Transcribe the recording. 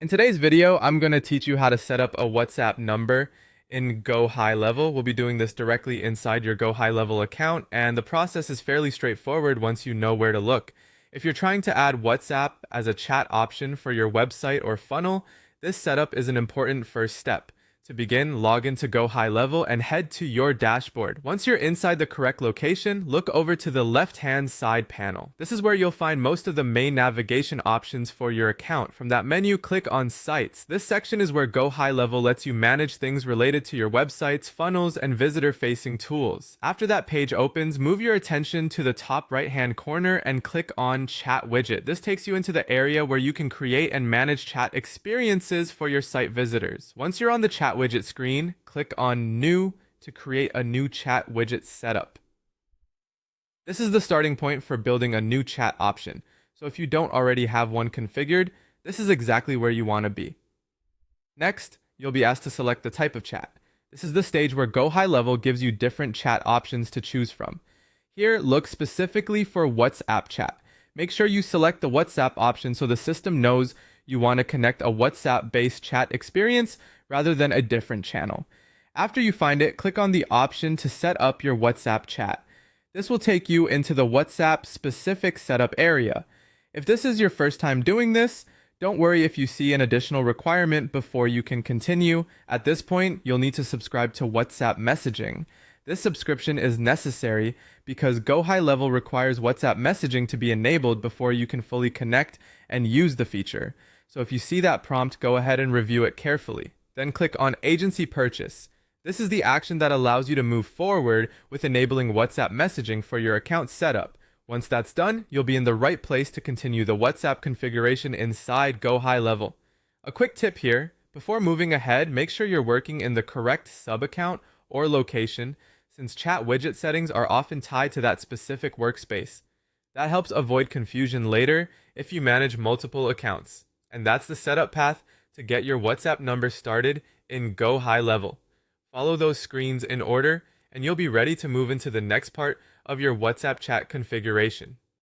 In today's video, I'm going to teach you how to set up a WhatsApp number in Gohighlevel. We'll be doing this directly inside your Gohighlevel account, and the process is fairly straightforward once you know where to look. If you're trying to add WhatsApp as a chat option for your website or funnel, this setup is an important first step. To begin, log into Gohighlevel and head to your dashboard. Once you're inside the correct location, look over to the left-hand side panel. This is where you'll find most of the main navigation options for your account. From that menu, click on Sites. This section is where Gohighlevel lets you manage things related to your websites, funnels, and visitor-facing tools. After that page opens, move your attention to the top right-hand corner and click on Chat Widget. This takes you into the area where you can create and manage chat experiences for your site visitors. Once you're on the chat widget screen, click on New to create a new chat widget setup. This is the starting point for building a new chat option. So if you don't already have one configured, this is exactly where you want to be. Next, you'll be asked to select the type of chat. This is the stage where Gohighlevel gives you different chat options to choose from. Here, look specifically for WhatsApp chat. Make sure you select the WhatsApp option so the system knows you want to connect a WhatsApp-based chat experience rather than a different channel. After you find it, click on the option to set up your WhatsApp chat. This will take you into the WhatsApp specific setup area. If this is your first time doing this, don't worry if you see an additional requirement before you can continue. At this point, you'll need to subscribe to WhatsApp messaging. This subscription is necessary because Gohighlevel requires WhatsApp messaging to be enabled before you can fully connect and use the feature. So if you see that prompt, go ahead and review it carefully. Then click on Agency Purchase. This is the action that allows you to move forward with enabling WhatsApp messaging for your account setup. Once that's done, you'll be in the right place to continue the WhatsApp configuration inside Gohighlevel. A quick tip here, before moving ahead, make sure you're working in the correct sub-account or location, since chat widget settings are often tied to that specific workspace. That helps avoid confusion later if you manage multiple accounts. And that's the setup path to get your WhatsApp number started in Gohighlevel. Follow those screens in order, and you'll be ready to move into the next part of your WhatsApp chat configuration.